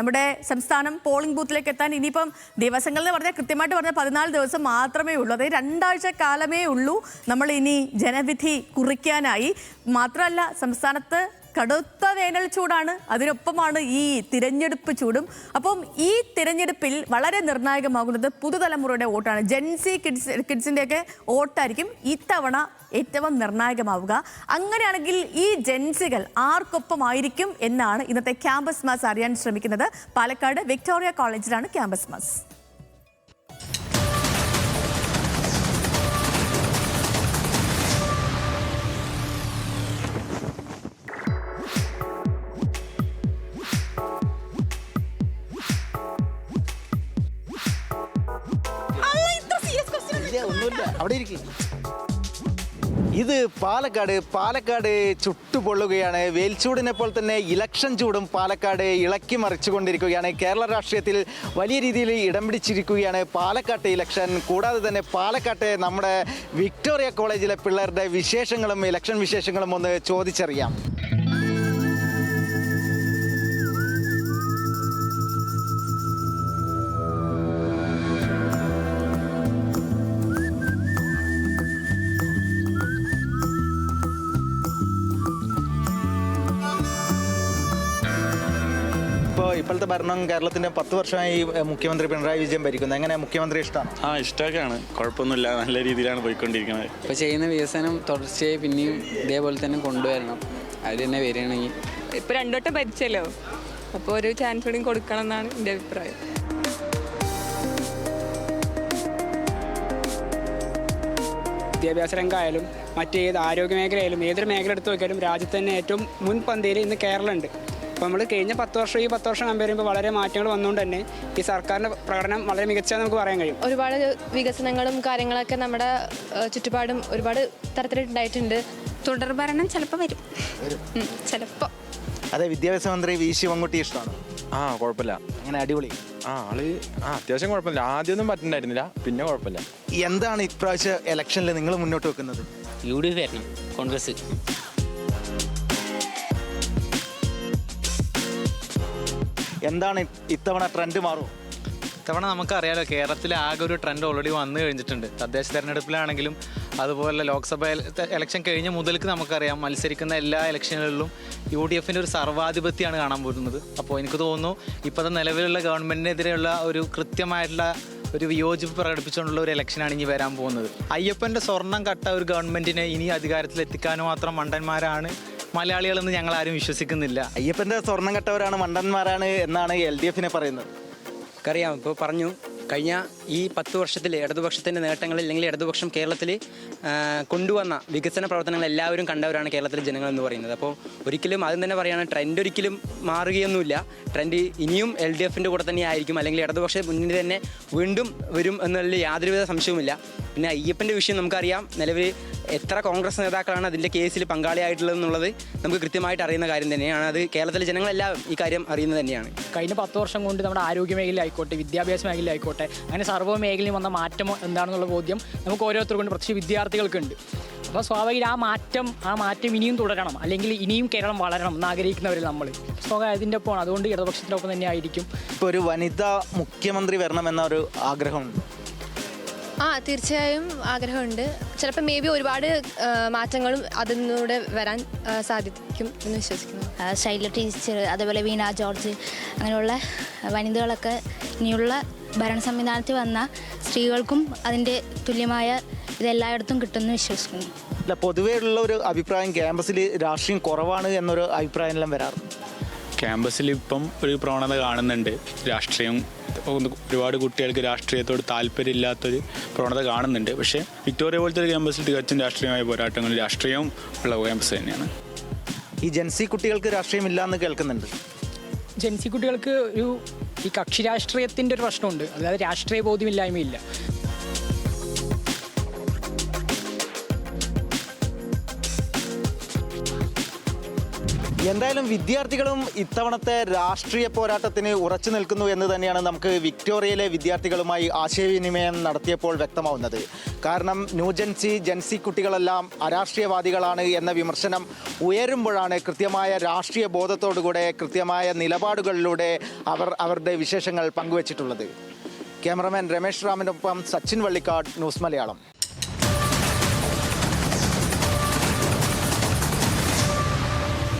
നമ്മുടെ സംസ്ഥാനം പോളിംഗ് ബൂത്തിലേക്ക് എത്താൻ ഇനിയിപ്പം ദിവസങ്ങൾ എന്ന് പറഞ്ഞാൽ കൃത്യമായിട്ട് പറഞ്ഞാൽ 14 ദിവസം മാത്രമേ ഉള്ളൂ. അതായത് 2 ആഴ്ച കാലമേ ഉള്ളൂ നമ്മൾ ഇനി ജനവിധി കുറിക്കാനായി. മാത്രമല്ല സംസ്ഥാനത്ത് കടുത്ത വേനൽ ചൂടാണ്, അതിനൊപ്പമാണ് ഈ തിരഞ്ഞെടുപ്പ് ചൂടും. അപ്പം ഈ തിരഞ്ഞെടുപ്പിൽ വളരെ നിർണായകമാകുന്നത് പുതുതലമുറയുടെ വോട്ടാണ്. ജെൻസി കിഡ്സിൻ്റെയൊക്കെ വോട്ടായിരിക്കും ഇത്തവണ ഏറ്റവും നിർണായകമാവുക. അങ്ങനെയാണെങ്കിൽ ഈ ജെൻസികൾ ആർക്കൊപ്പമായിരിക്കും എന്നാണ് ഇന്നത്തെ ക്യാമ്പസ് മാസ് അറിയാൻ ശ്രമിക്കുന്നത്. പാലക്കാട് വിക്ടോറിയ കോളേജിലാണ് ക്യാമ്പസ് മാസ്. ഇത് പാലക്കാട് ചുട്ടുപൊള്ളുകയാണ്. വേൽച്ചൂടിനെ പോലെ തന്നെ ഇലക്ഷൻ ചൂടും പാലക്കാട് ഇളക്കി മറിച്ചുകൊണ്ടിരിക്കുകയാണ്. കേരള രാഷ്ട്രീയത്തിൽ വലിയ രീതിയിൽ ഇടം പിടിച്ചിരിക്കുകയാണ് പാലക്കാട്ടെ ഇലക്ഷൻ. കൂടാതെ തന്നെ പാലക്കാട്ടെ നമ്മുടെ വിക്ടോറിയ കോളേജിലെ പിള്ളേരുടെ വിശേഷങ്ങളും ഇലക്ഷൻ വിശേഷങ്ങളും ഒന്ന് ചോദിച്ചറിയാം. ഇപ്പോഴത്തെ ഭരണം കേരളത്തിൻ്റെ 10 വർഷമായി മുഖ്യമന്ത്രി പിണറായി വിജയൻ ഭരിക്കുന്നത്. എങ്ങനെ മുഖ്യമന്ത്രി ഇഷ്ടമാണ്? ഇഷ്ടമൊക്കെയാണ്, കുഴപ്പമൊന്നുമില്ല, നല്ല രീതിയിലാണ് പോയിക്കൊണ്ടിരിക്കുന്നത്. ഇപ്പോൾ ചെയ്യുന്ന വികസനം തുടർച്ചയായി പിന്നെയും ഇതേപോലെ തന്നെ കൊണ്ടുവരണം. അതിൽ തന്നെ വരികയാണെങ്കിൽ ഇപ്പോൾ 2 വട്ടം ഭരിച്ചല്ലോ, അപ്പോൾ ഒരു ചാൻസ് കൂടി കൊടുക്കണം എന്നാണ് എൻ്റെ അഭിപ്രായം. വിദ്യാഭ്യാസ രംഗമായാലും മറ്റേത് ആരോഗ്യ മേഖലയായാലും ഏതൊരു മേഖല എടുത്ത് നോക്കിയാലും രാജ്യത്ത് തന്നെ ഏറ്റവും മുൻപന്തിയിൽ ഇന്ന് കേരളം ഉണ്ട്. അപ്പോൾ നമ്മൾ കഴിഞ്ഞ 10 വർഷം ഈ 10 വർഷം കമ്പയർ ചെയ്യുമ്പോൾ വളരെ മാറ്റങ്ങൾ വന്നുകൊണ്ട് തന്നെ ഈ സർക്കാരിൻ്റെ പ്രകടനം വളരെ മികച്ചതെന്ന് നമുക്ക് പറയാൻ കഴിയും. ഒരുപാട് വികസനങ്ങളും കാര്യങ്ങളൊക്കെ നമ്മുടെ ചുറ്റുപാടും ഒരുപാട് തരത്തിലുണ്ടായിട്ടുണ്ട്. തുടർ ഭരണം ചിലപ്പോൾ വരും, ചിലപ്പോൾ. അതെ, വിദ്യാഭ്യാസ മന്ത്രി വി ശിവൻകുട്ടി ഇഷ്ടമാണ്? കുഴപ്പമില്ല, അങ്ങനെ അടിപൊളി ആള് അത്യാവശ്യം കുഴപ്പമില്ല. ആദ്യമൊന്നും പറ്റുന്നുണ്ടായിരുന്നില്ല, പിന്നെ കുഴപ്പമില്ല. എന്താണ് ഇപ്രാവശ്യം ഇലക്ഷനിൽ നിങ്ങൾ മുന്നോട്ട് വെക്കുന്നത്? UDF ആയിരുന്നു, കോൺഗ്രസ്. എന്താണ് ഇത്തവണ ട്രെൻഡ് മാറും? ഇത്തവണ നമുക്കറിയാലോ, കേരളത്തിൽ ആകെ ഒരു ട്രെൻഡ് ഓൾറെഡി വന്നു കഴിഞ്ഞിട്ടുണ്ട്. തദ്ദേശ തെരഞ്ഞെടുപ്പിലാണെങ്കിലും അതുപോലെ ലോക്സഭ ഇലക്ഷൻ കഴിഞ്ഞ മുതൽക്ക് നമുക്കറിയാം മത്സരിക്കുന്ന എല്ലാ ഇലക്ഷനുകളിലും UDFൻ്റെ ഒരു സർവാധിപത്യമാണ് കാണാൻ പോകുന്നത്. അപ്പോൾ എനിക്ക് തോന്നുന്നു ഇപ്പോഴത്തെ നിലവിലുള്ള ഗവൺമെൻറ്റിനെതിരെയുള്ള ഒരു കൃത്യമായിട്ടുള്ള ഒരു വിയോജിപ്പ് പ്രകടിപ്പിച്ചുകൊണ്ടുള്ള ഒരു ഇലക്ഷനാണ് ഇനി വരാൻ പോകുന്നത്. അയ്യപ്പൻ്റെ സ്വർണം കട്ട ഒരു ഗവൺമെൻറ്റിനെ ഇനി അധികാരത്തിൽ എത്തിക്കാനും മാത്രം മണ്ടന്മാരാണ് മലയാളികളെന്ന് ഞങ്ങൾ ആരും വിശ്വസിക്കുന്നില്ല. അയ്യപ്പൻ്റെ സ്വർണം കെട്ടവരാണ് മണ്ടന്മാരാണ് എന്നാണ് LDF പറയുന്നത്. നമുക്കറിയാം, ഇപ്പോൾ പറഞ്ഞു കഴിഞ്ഞ ഈ 10 വർഷത്തിൽ ഇടതുപക്ഷത്തിൻ്റെ നേട്ടങ്ങൾ, അല്ലെങ്കിൽ ഇടതുപക്ഷം കേരളത്തിൽ കൊണ്ടുവന്ന വികസന പ്രവർത്തനങ്ങൾ എല്ലാവരും കണ്ടവരാണ് കേരളത്തിലെ ജനങ്ങൾ എന്ന് പറയുന്നത്. അപ്പോൾ ഒരിക്കലും അതും തന്നെ പറയുകയാണ്, ട്രെൻഡ് ഒരിക്കലും മാറുകയൊന്നുമില്ല. ട്രെൻഡ് ഇനിയും LDFൻ്റെ കൂടെ തന്നെ ആയിരിക്കും, അല്ലെങ്കിൽ ഇടതുപക്ഷ മുന്നിൽ തന്നെ വീണ്ടും വരും എന്നുള്ള യാതൊരുവിധ സംശയവുമില്ല. പിന്നെ അയ്യപ്പൻ്റെ വിഷയം നമുക്കറിയാം, നിലവിൽ എത്ര കോൺഗ്രസ് നേതാക്കളാണ് അതിൻ്റെ കേസിൽ പങ്കാളിയായിട്ടുള്ളതെന്നുള്ളത് നമുക്ക് കൃത്യമായിട്ട് അറിയുന്ന കാര്യം തന്നെയാണ്. അത് കേരളത്തിലെ ജനങ്ങളെല്ലാം ഈ കാര്യം അറിയുന്നത് തന്നെയാണ്. കഴിഞ്ഞ 10 വർഷം കൊണ്ട് നമ്മുടെ ആരോഗ്യ മേഖലയിലായിക്കോട്ടെ, വിദ്യാഭ്യാസ മേഖലയിലായിക്കോട്ടെ, അങ്ങനെ സർവ്വ മേഖലയിൽ വന്ന മാറ്റം എന്താണെന്നുള്ള ബോധ്യം നമുക്ക് ഓരോരുത്തർക്കും, പ്രത്യേകിച്ച് വിദ്യാർത്ഥികൾക്കുണ്ട്. അപ്പോൾ സ്വാഭാവിക ആ മാറ്റം ഇനിയും തുടരണം, അല്ലെങ്കിൽ ഇനിയും കേരളം വളരണം എന്ന് ആഗ്രഹിക്കുന്നവരിൽ നമ്മൾ സ്വാഭാവിക അതിൻ്റെ ഒപ്പമാണ്. അതുകൊണ്ട് ഇടതുപക്ഷത്തിനൊപ്പം തന്നെ ആയിരിക്കും. ഇപ്പോൾ ഒരു വനിതാ മുഖ്യമന്ത്രി വരണമെന്നൊരു ആഗ്രഹമുണ്ട്? തീർച്ചയായും ആഗ്രഹമുണ്ട്. ചിലപ്പോൾ മേ ബി ഒരുപാട് മാറ്റങ്ങളും അതിലൂടെ വരാൻ സാധിക്കും എന്ന് വിശ്വസിക്കുന്നു. ശൈല ടീച്ചർ, അതേപോലെ വീണ ജോർജ്, അങ്ങനെയുള്ള വനിതകളൊക്കെ ഇനിയുള്ള ഭരണ സംവിധാനത്തിൽ വന്ന സ്ത്രീകൾക്കും അതിൻ്റെ തുല്യമായ ഇതെല്ലായിടത്തും കിട്ടുമെന്ന് വിശ്വസിക്കുന്നു. അല്ല, പൊതുവേ ഉള്ള ഒരു അഭിപ്രായം ക്യാമ്പസിൽ രാഷ്ട്രീയം കുറവാണ് എന്നൊരു അഭിപ്രായം എല്ലാം വരാറുണ്ട്. ക്യാമ്പസിൽ ഇപ്പം ഒരു പ്രവണത കാണുന്നുണ്ട്. രാഷ്ട്രീയം, ഒരുപാട് കുട്ടികൾക്ക് രാഷ്ട്രീയത്തോട് താല്പര്യമില്ലാത്തൊരു പ്രവണത കാണുന്നുണ്ട്. പക്ഷേ വിക്ടോറിയ പോലത്തെ ഒരു ക്യാമ്പസിൽ തികച്ചും രാഷ്ട്രീയമായ പോരാട്ടങ്ങൾ, രാഷ്ട്രീയവും ഉള്ള ക്യാമ്പസ് തന്നെയാണ്. ഈ ജെൻസി കുട്ടികൾക്ക് രാഷ്ട്രീയമില്ല എന്ന് കേൾക്കുന്നുണ്ട്. ജെൻസി കുട്ടികൾക്ക് ഈ കക്ഷി രാഷ്ട്രീയത്തിൻ്റെ ഒരു പ്രശ്നമുണ്ട്, അതായത് രാഷ്ട്രീയ ബോധ്യമില്ലായ്മയില്ല. എന്തായാലും വിദ്യാർത്ഥികളും ഇത്തവണത്തെ രാഷ്ട്രീയ പോരാട്ടത്തിന് ഉറച്ചു നിൽക്കുന്നു എന്ന് തന്നെയാണ് നമുക്ക് വിക്ടോറിയയിലെ വിദ്യാർത്ഥികളുമായി ആശയവിനിമയം നടത്തിയപ്പോൾ വ്യക്തമാവുന്നത്. കാരണം ജെൻസി കുട്ടികളെല്ലാം അരാഷ്ട്രീയവാദികളാണ് എന്ന വിമർശനം ഉയരുമ്പോഴാണ് കൃത്യമായ രാഷ്ട്രീയ ബോധത്തോടുകൂടെ കൃത്യമായ നിലപാടുകളിലൂടെ അവർ അവരുടെ വിശേഷങ്ങൾ പങ്കുവച്ചിട്ടുള്ളത്. ക്യാമറമാൻ രമേശ് റാമിനൊപ്പം സച്ചിൻ വള്ളിക്കാട്, ന്യൂസ് മലയാളം.